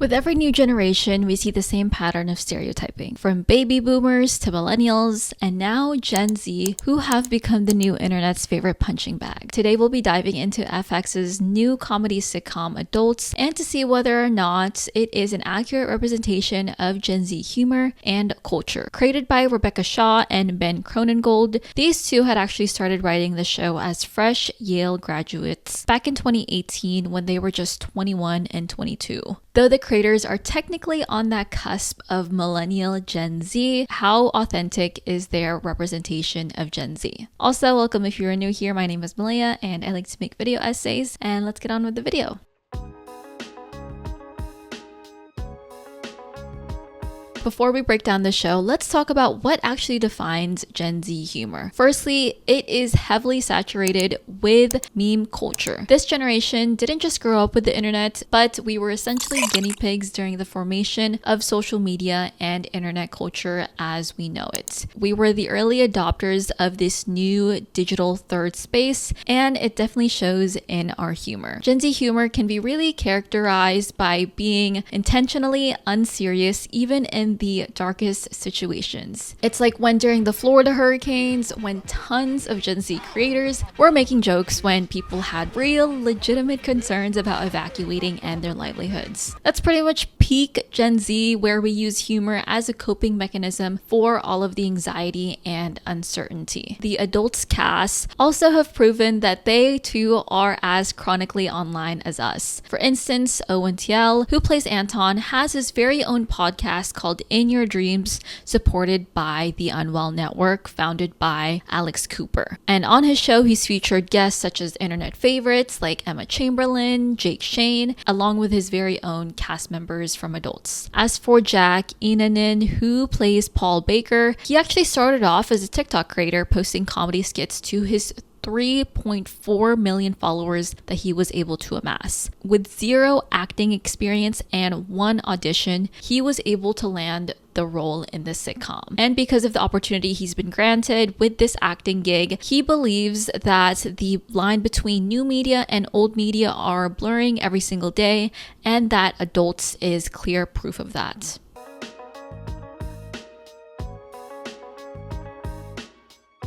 With every new generation, we see the same pattern of stereotyping, from baby boomers to millennials, and now Gen Z, who have become the new internet's favorite punching bag. Today, we'll be diving into FX's new comedy sitcom Adults, and to see whether or not it is an accurate representation of Gen Z humor and culture. Created by Rebecca Shaw and Ben Kronengold, these two had actually started writing the show as fresh Yale graduates back in 2018 when they were just 21 and 22. Though the creators are technically on that cusp of millennial Gen Z, how authentic is their representation of Gen Z? Also, welcome if you're new here. My name is Malaya and I like to make video essays, and let's get on with the video. Before we break down the show, let's talk about what actually defines Gen Z humor. Firstly, it is heavily saturated with meme culture. This generation didn't just grow up with the internet, but we were essentially guinea pigs during the formation of social media and internet culture as we know it. We were the early adopters of this new digital third space, and it definitely shows in our humor. Gen Z humor can be really characterized by being intentionally unserious, even in the darkest situations. It's like when during the Florida hurricanes, when tons of Gen Z creators were making jokes when people had real, legitimate concerns about evacuating and their livelihoods. That's pretty much peak Gen Z, where we use humor as a coping mechanism for all of the anxiety and uncertainty. The Adults cast also have proven that they too are as chronically online as us. For instance, Owen Tiel, who plays Anton, has his very own podcast called In Your Dreams, supported by the Unwell Network, founded by Alex Cooper. And on his show, he's featured guests such as internet favorites like Emma Chamberlain, Jake Shane, along with his very own cast members from Adults. As for Jack Innanen, who plays Paul Baker, he actually started off as a TikTok creator posting comedy skits to his 3.4 million followers that he was able to amass. With zero acting experience and one audition, he was able to land the role in the sitcom. And because of the opportunity he's been granted with this acting gig, he believes that the line between new media and old media are blurring every single day, and that Adults is clear proof of that.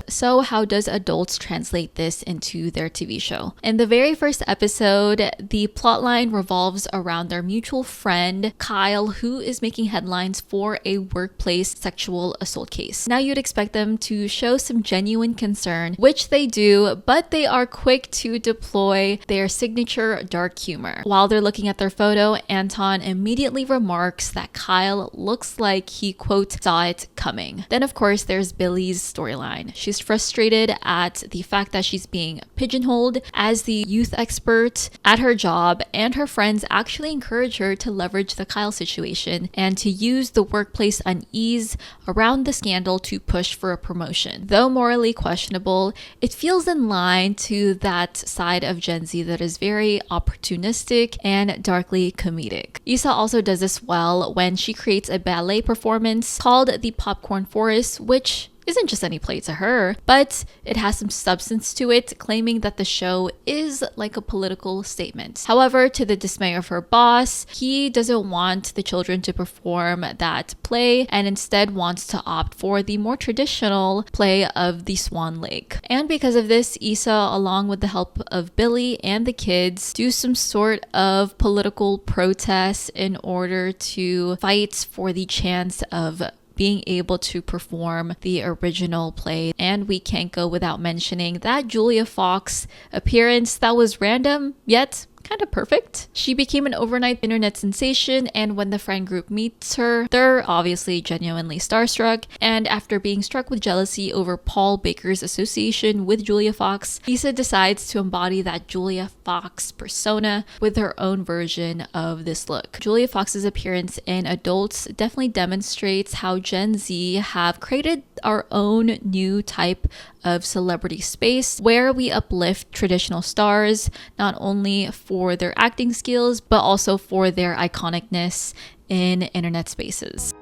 So how does Adults translate this into their TV show? In the very first episode, the plotline revolves around their mutual friend, Kyle, who is making headlines for a workplace sexual assault case. Now you'd expect them to show some genuine concern, which they do, but they are quick to deploy their signature dark humor. While they're looking at their photo, Anton immediately remarks that Kyle looks like he, quote, saw it coming. Then of course there's Billy's storyline. She's frustrated at the fact that she's being pigeonholed as the youth expert at her job, and her friends actually encourage her to leverage the Kyle situation and to use the workplace unease around the scandal to push for a promotion. Though morally questionable, it feels in line to that side of Gen Z that is very opportunistic and darkly comedic. Issa also does this well when she creates a ballet performance called The Popcorn Forest, which isn't just any play to her, but it has some substance to it, claiming that the show is like a political statement. However, to the dismay of her boss, he doesn't want the children to perform that play and instead wants to opt for the more traditional play of the Swan Lake. And because of this, Issa, along with the help of Billy and the kids, do some sort of political protest in order to fight for the chance of being able to perform the original play. And we can't go without mentioning that Julia Fox appearance that was random, yet kind of perfect. She became an overnight internet sensation, and when the friend group meets her, they're obviously genuinely starstruck. And after being struck with jealousy over Paul Baker's association with Julia Fox, Issa decides to embody that Julia Fox persona with her own version of this look. Julia Fox's appearance in Adults definitely demonstrates how Gen Z have created our own new type of celebrity space where we uplift traditional stars, not only for their acting skills, but also for their iconicness in internet spaces.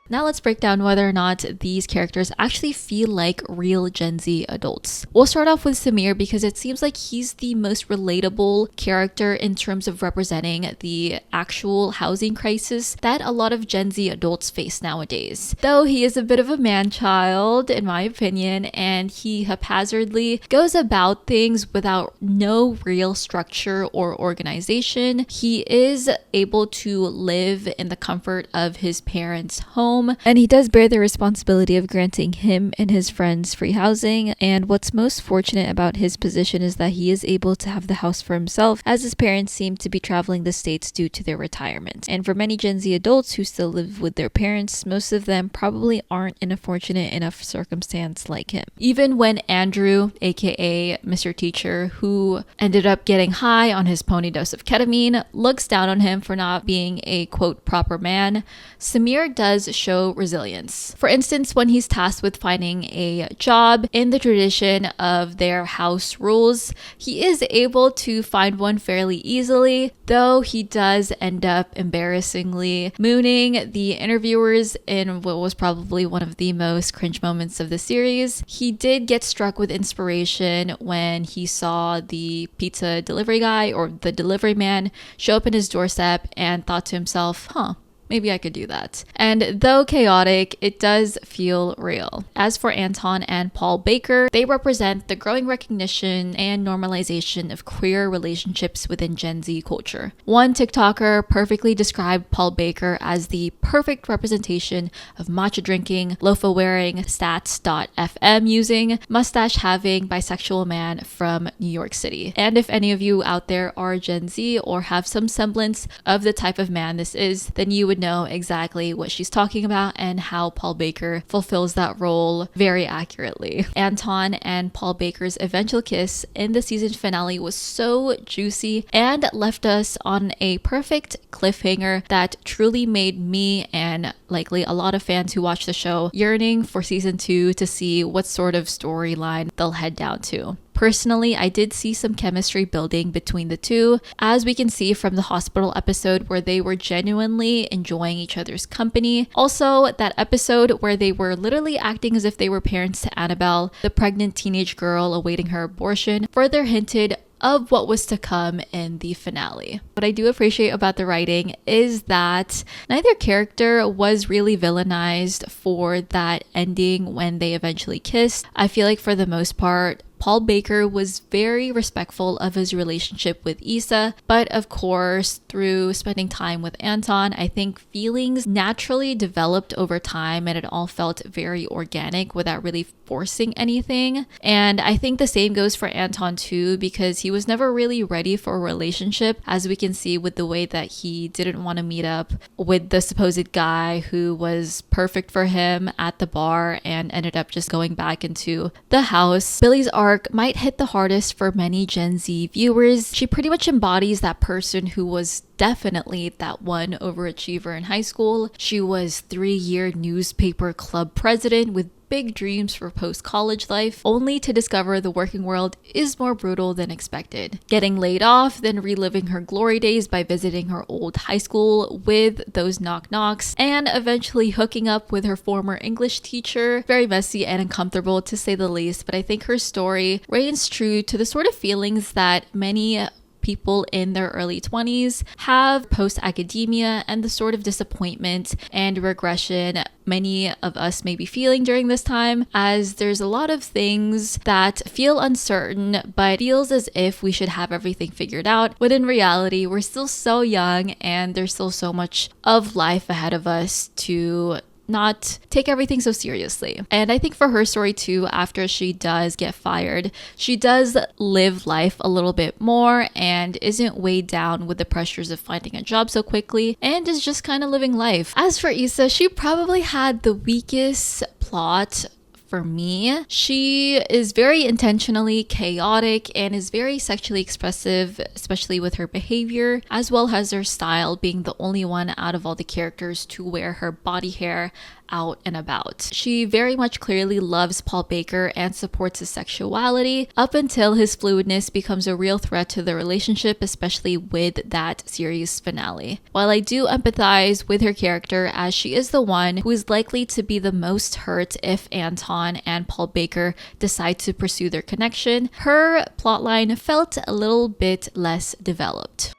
Now let's break down whether or not these characters actually feel like real Gen Z adults. We'll start off with Samir because it seems like he's the most relatable character in terms of representing the actual housing crisis that a lot of Gen Z adults face nowadays. Though he is a bit of a man-child, in my opinion, and he haphazardly goes about things without no real structure or organization, he is able to live in the comfort of his parents' home, and he does bear the responsibility of granting him and his friends free housing. And what's most fortunate about his position is that he is able to have the house for himself, as his parents seem to be traveling the states due to their retirement. And for many Gen Z adults who still live with their parents, most of them probably aren't in a fortunate enough circumstance like him. Even when Andrew, aka Mr. Teacher, who ended up getting high on his pony dose of ketamine, looks down on him for not being a quote proper man, Samir does show resilience. For instance, when he's tasked with finding a job in the tradition of their house rules, he is able to find one fairly easily, though he does end up embarrassingly mooning the interviewers in what was probably one of the most cringe moments of the series. He did get struck with inspiration when he saw the pizza delivery guy or the delivery man show up in his doorstep and thought to himself, maybe I could do that. And though chaotic, it does feel real. As for Anton and Paul Baker, they represent the growing recognition and normalization of queer relationships within Gen Z culture. One TikToker perfectly described Paul Baker as the perfect representation of matcha drinking, loafa wearing, stats.fm using, mustache having bisexual man from New York City. And if any of you out there are Gen Z or have some semblance of the type of man this is, then you would know exactly what she's talking about and how Paul Baker fulfills that role very accurately. Anton and Paul Baker's eventual kiss in the season finale was so juicy and left us on a perfect cliffhanger that truly made me and likely a lot of fans who watch the show yearning for season 2 to see what sort of storyline they'll head down to. Personally, I did see some chemistry building between the two, as we can see from the hospital episode where they were genuinely enjoying each other's company. Also, that episode where they were literally acting as if they were parents to Annabelle, the pregnant teenage girl awaiting her abortion, further hinted of what was to come in the finale. What I do appreciate about the writing is that neither character was really villainized for that ending when they eventually kissed. I feel like for the most part, Paul Baker was very respectful of his relationship with Issa, but of course, through spending time with Anton, I think feelings naturally developed over time and it all felt very organic without really forcing anything. And I think the same goes for Anton too, because he was never really ready for a relationship, as we can see with the way that he didn't want to meet up with the supposed guy who was perfect for him at the bar and ended up just going back into the house. Billy's arc might hit the hardest for many Gen Z viewers. She pretty much embodies that person who was definitely that one overachiever in high school. She was 3-year newspaper club president with big dreams for post-college life, only to discover the working world is more brutal than expected. Getting laid off, then reliving her glory days by visiting her old high school with those knock-knocks, and eventually hooking up with her former English teacher. Very messy and uncomfortable to say the least, but I think her story reigns true to the sort of feelings that many people in their early 20s have post-academia and the sort of disappointment and regression many of us may be feeling during this time, as there's a lot of things that feel uncertain but feels as if we should have everything figured out, when in reality we're still so young and there's still so much of life ahead of us to not take everything so seriously. And I think for her story too, after she does get fired, she does live life a little bit more and isn't weighed down with the pressures of finding a job so quickly and is just kind of living life. As for Issa, she probably had the weakest plot for me. She is very intentionally chaotic and is very sexually expressive, especially with her behavior, as well as her style, being the only one out of all the characters to wear her body hair out and about. She very much clearly loves Paul Baker and supports his sexuality up until his fluidness becomes a real threat to the relationship, especially with that series finale. While I do empathize with her character, as she is the one who is likely to be the most hurt if Anton and Paul Baker decide to pursue their connection, her plotline felt a little bit less developed.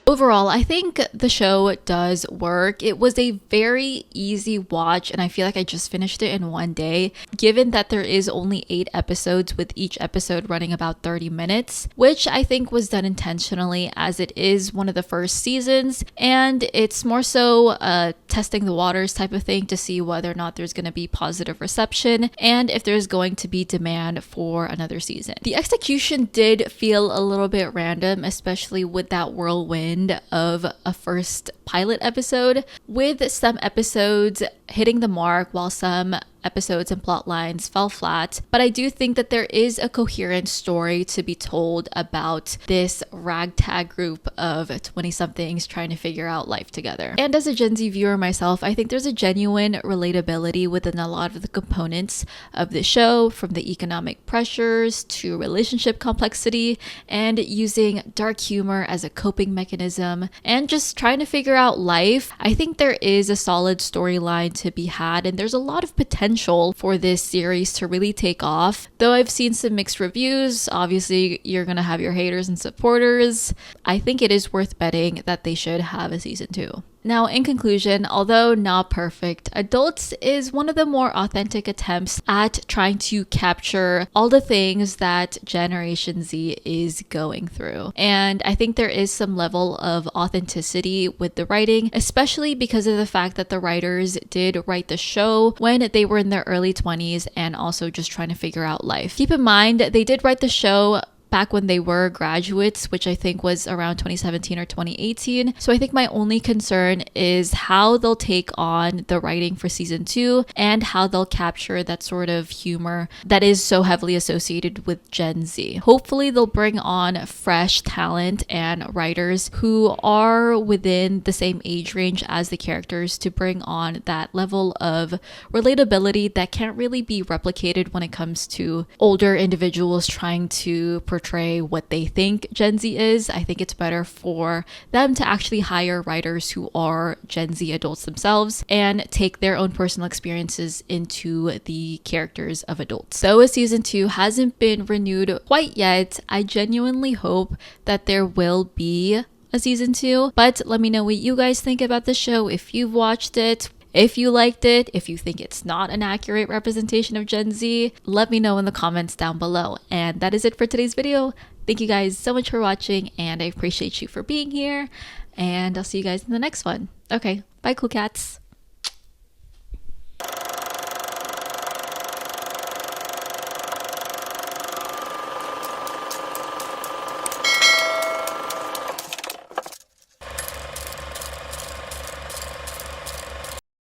Overall, I think the show does work. It was a very easy watch, and I feel like I just finished it in one day, given that there is only 8 episodes, with each episode running about 30 minutes, which I think was done intentionally, as it is one of the first seasons, and it's more so a testing the waters type of thing to see whether or not there's going to be positive reception and if there's going to be demand for another season. The execution did feel a little bit random, especially with that whirlwind of a first pilot episode, with some episodes hitting the mark while some episodes and plot lines fell flat. But I do think that there is a coherent story to be told about this ragtag group of 20-somethings trying to figure out life together. And as a Gen Z viewer myself, I think there's a genuine relatability within a lot of the components of the show, from the economic pressures to relationship complexity and using dark humor as a coping mechanism and just trying to figure out life. I think there is a solid storyline to be had, and there's a lot of potential for this series to really take off. Though I've seen some mixed reviews, obviously you're gonna have your haters and supporters. I think it is worth betting that they should have a season 2. Now, in conclusion, although not perfect, Adults is one of the more authentic attempts at trying to capture all the things that Generation Z is going through. And I think there is some level of authenticity with the writing, especially because of the fact that the writers did write the show when they were in their early 20s and also just trying to figure out life. Keep in mind, they did write the show back when they were graduates, which I think was around 2017 or 2018. So I think my only concern is how they'll take on the writing for season 2 and how they'll capture that sort of humor that is so heavily associated with Gen Z. Hopefully they'll bring on fresh talent and writers who are within the same age range as the characters to bring on that level of relatability that can't really be replicated when it comes to older individuals trying to portray what they think Gen Z is. I think it's better for them to actually hire writers who are Gen Z adults themselves and take their own personal experiences into the characters of adults. Though a season 2 hasn't been renewed quite yet, I genuinely hope that there will be a season 2, but let me know what you guys think about the show, if you've watched it, if you liked it, if you think it's not an accurate representation of Gen Z. Let me know in the comments down below. And that is it for today's video. Thank you guys so much for watching, and I appreciate you for being here, and I'll see you guys in the next one. Okay, bye cool cats.